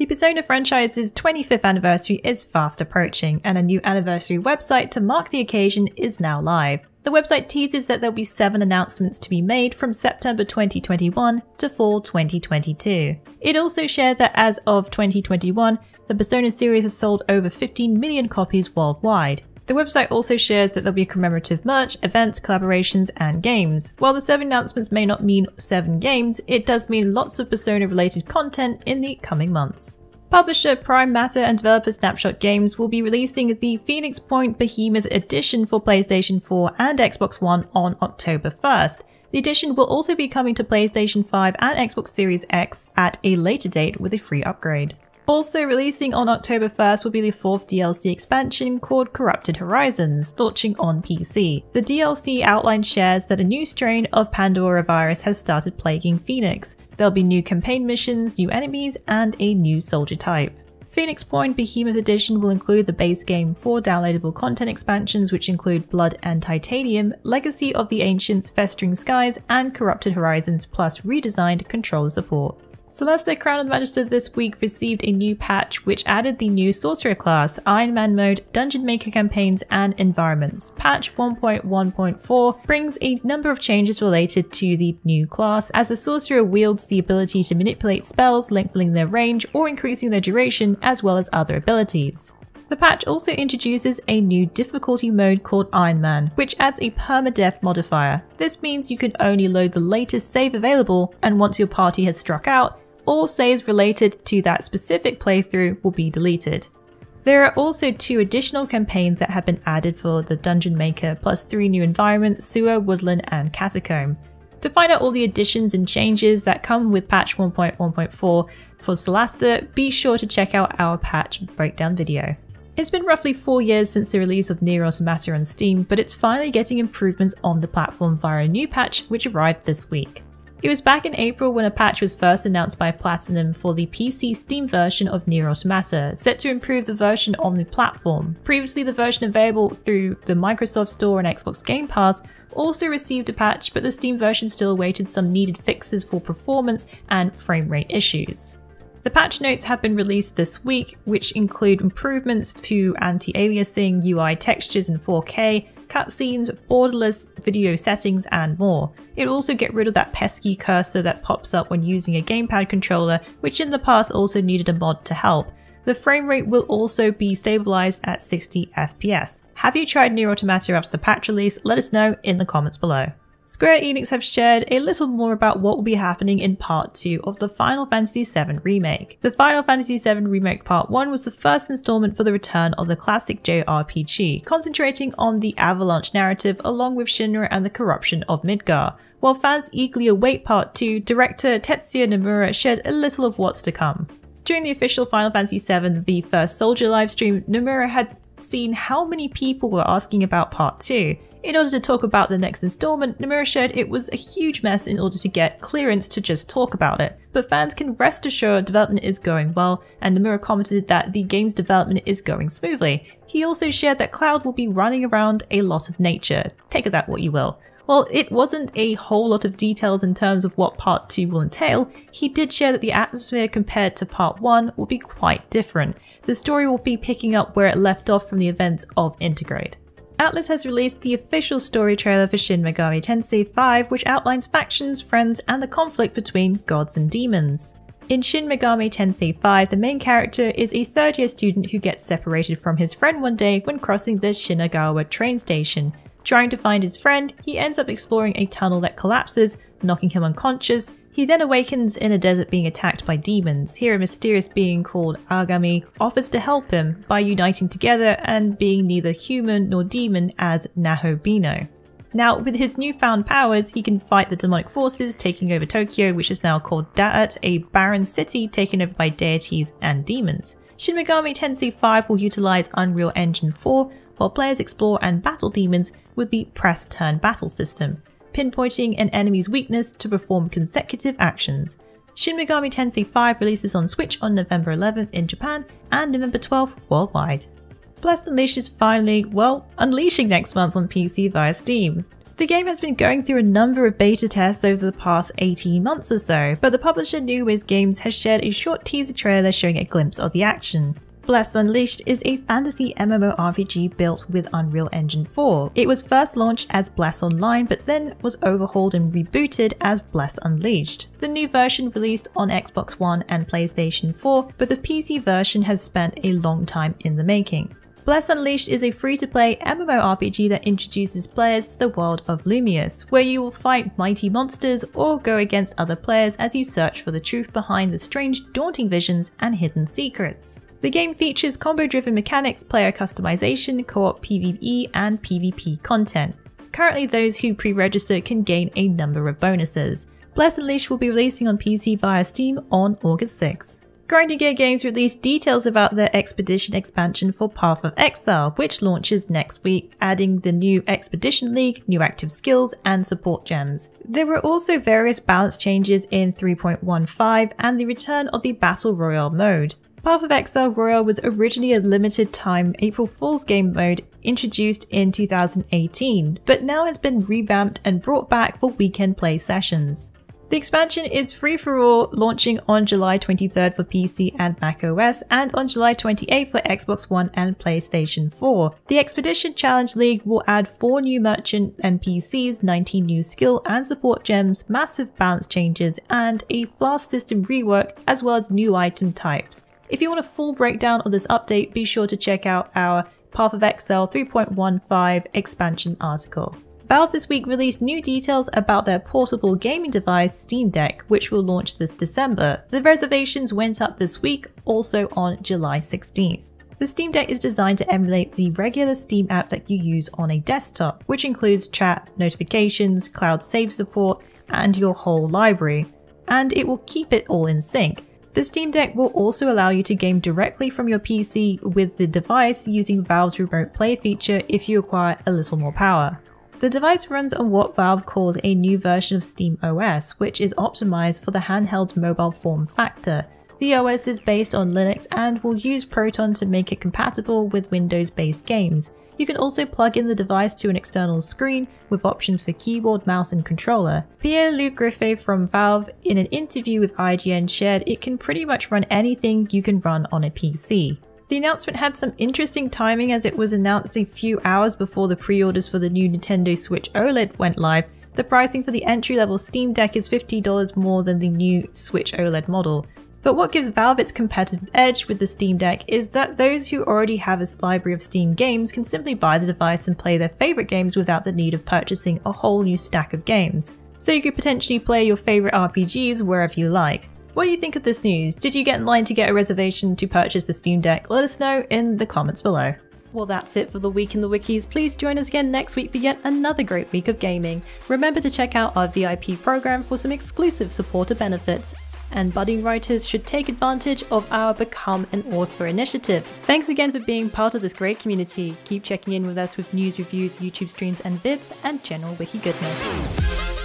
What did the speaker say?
The Persona franchise's 25th anniversary is fast approaching, and a new anniversary website to mark the occasion is now live. The website teases that there'll be 7 announcements to be made from September 2021 to fall 2022. It also shared that as of 2021, the Persona series has sold over 15 million copies worldwide. The website also shares that there'll be commemorative merch, events, collaborations, and games. While the 7 announcements may not mean 7 games, it does mean lots of Persona-related content in the coming months. Publisher Prime Matter and developer Snapshot Games will be releasing the Phoenix Point Behemoth edition for PlayStation 4 and Xbox One on October 1st. The edition will also be coming to PlayStation 5 and Xbox Series X at a later date with a free upgrade. Also releasing on October 1st will be the 4th DLC expansion called Corrupted Horizons, launching on PC. The DLC outline shares that a new strain of Pandora virus has started plaguing Phoenix. There'll be new campaign missions, new enemies, and a new soldier type. Phoenix Point Behemoth Edition will include the base game, 4 downloadable content expansions which include Blood and Titanium, Legacy of the Ancients, Festering Skies, and Corrupted Horizons, plus redesigned controller support. Solasta Crown of the Magister this week received a new patch which added the new Sorcerer class, Iron Man mode, Dungeon Maker campaigns, and environments. Patch 1.1.4 brings a number of changes related to the new class, as the Sorcerer wields the ability to manipulate spells, lengthening their range or increasing their duration, as well as other abilities. The patch also introduces a new difficulty mode called Iron Man, which adds a permadeath modifier. This means you can only load the latest save available, and once your party has struck out, all saves related to that specific playthrough will be deleted. There are also 2 additional campaigns that have been added for the Dungeon Maker, plus 3 new environments, Sewer, Woodland, and Catacomb. To find out all the additions and changes that come with patch 1.1.4 for Solasta, be sure to check out our patch breakdown video. It's been roughly 4 years since the release of NieR Automata on Steam, but it's finally getting improvements on the platform via a new patch which arrived this week. It was back in April when a patch was first announced by Platinum for the PC Steam version of NieR Automata, set to improve the version on the platform. Previously, the version available through the Microsoft Store and Xbox Game Pass also received a patch, but the Steam version still awaited some needed fixes for performance and frame rate issues. The patch notes have been released this week, which include improvements to anti-aliasing, UI textures in 4K, cutscenes, borderless video settings, and more. It'll also get rid of that pesky cursor that pops up when using a gamepad controller, which in the past also needed a mod to help. The frame rate will also be stabilized at 60 FPS. Have you tried NieR Automata after the patch release? Let us know in the comments below. Square Enix have shared a little more about what will be happening in Part 2 of the Final Fantasy VII Remake. The Final Fantasy VII Remake Part 1 was the first installment for the return of the classic JRPG, concentrating on the Avalanche narrative along with Shinra and the corruption of Midgar. While fans eagerly await Part 2, director Tetsuya Nomura shared a little of what's to come. During the official Final Fantasy VII The First Soldier livestream, Nomura had seen how many people were asking about Part 2. In order to talk about the next installment, Nomura shared it was a huge mess in order to get clearance to just talk about it, but fans can rest assured development is going well, and Nomura commented that the game's development is going smoothly. He also shared that Cloud will be running around a lot of nature. Take of that what you will. While it wasn't a whole lot of details in terms of what Part 2 will entail, he did share that the atmosphere compared to Part 1 will be quite different. The story will be picking up where it left off from the events of Intergrade. Atlus has released the official story trailer for Shin Megami Tensei 5, which outlines factions, friends, and the conflict between gods and demons. In Shin Megami Tensei 5, the main character is a third-year student who gets separated from his friend one day when crossing the Shinagawa train station. Trying to find his friend, he ends up exploring a tunnel that collapses, knocking him unconscious. He then awakens in a desert being attacked by demons. Here a mysterious being called Agami offers to help him by uniting together and being neither human nor demon as Nahobino. Now, with his newfound powers, he can fight the demonic forces taking over Tokyo, which is now called Da'at, a barren city taken over by deities and demons. Shin Megami Tensei 5 will utilize Unreal Engine 4, while players explore and battle demons with the press turn battle system, pinpointing an enemy's weakness to perform consecutive actions. Shin Megami Tensei 5 releases on Switch on November 11th in Japan and November 12th worldwide. Blast Unleashed is finally, well, unleashing next month on PC via Steam. The game has been going through a number of beta tests over the past 18 months or so, but the publisher NewWiz Games has shared a short teaser trailer showing a glimpse of the action. Bless Unleashed is a fantasy MMORPG built with Unreal Engine 4. It was first launched as Bless Online, but then was overhauled and rebooted as Bless Unleashed. The new version released on Xbox One and PlayStation 4, but the PC version has spent a long time in the making. Bless Unleashed is a free-to-play MMORPG that introduces players to the world of Lumious, where you will fight mighty monsters or go against other players as you search for the truth behind the strange, daunting visions and hidden secrets. The game features combo-driven mechanics, player customization, co-op PvE, and PvP content. Currently, those who pre-register can gain a number of bonuses. Bless Unleashed will be releasing on PC via Steam on August 6th. Grinding Gear Games released details about their Expedition expansion for Path of Exile, which launches next week, adding the new Expedition League, new active skills, and support gems. There were also various balance changes in 3.15 and the return of the Battle Royale mode. Path of Exile Royale was originally a limited time April Fool's game mode introduced in 2018, but now has been revamped and brought back for weekend play sessions. The expansion is free for all, launching on July 23rd for PC and macOS and on July 28th for Xbox One and PlayStation 4. The Expedition Challenge League will add 4 new merchant NPCs, 19 new skill and support gems, massive balance changes, and a flask system rework, as well as new item types. If you want a full breakdown of this update, be sure to check out our Path of Exile 3.15 expansion article. Valve this week released new details about their portable gaming device Steam Deck, which will launch this December. The reservations went up this week, also on July 16th. The Steam Deck is designed to emulate the regular Steam app that you use on a desktop, which includes chat, notifications, cloud save support, and your whole library. And it will keep it all in sync. The Steam Deck will also allow you to game directly from your PC with the device using Valve's Remote Play feature if you require a little more power. The device runs on what Valve calls a new version of Steam OS, which is optimized for the handheld mobile form factor. The OS is based on Linux and will use Proton to make it compatible with Windows-based games. You can also plug in the device to an external screen with options for keyboard, mouse and controller. Pierre-Luc Griffet from Valve in an interview with IGN shared it can pretty much run anything you can run on a PC. The announcement had some interesting timing as it was announced a few hours before the pre-orders for the new Nintendo Switch OLED went live. The pricing for the entry-level Steam Deck is $50 more than the new Switch OLED model. But what gives Valve its competitive edge with the Steam Deck is that those who already have a library of Steam games can simply buy the device and play their favourite games without the need of purchasing a whole new stack of games. So you could potentially play your favourite RPGs wherever you like. What do you think of this news? Did you get in line to get a reservation to purchase the Steam Deck? Let us know in the comments below. Well, that's it for the Week in the Wikis. Please join us again next week for yet another great week of gaming. Remember to check out our VIP program for some exclusive supporter benefits. And budding writers should take advantage of our Become an Author initiative. Thanks again for being part of this great community. Keep checking in with us with news, reviews, YouTube streams and vids, and general wiki goodness.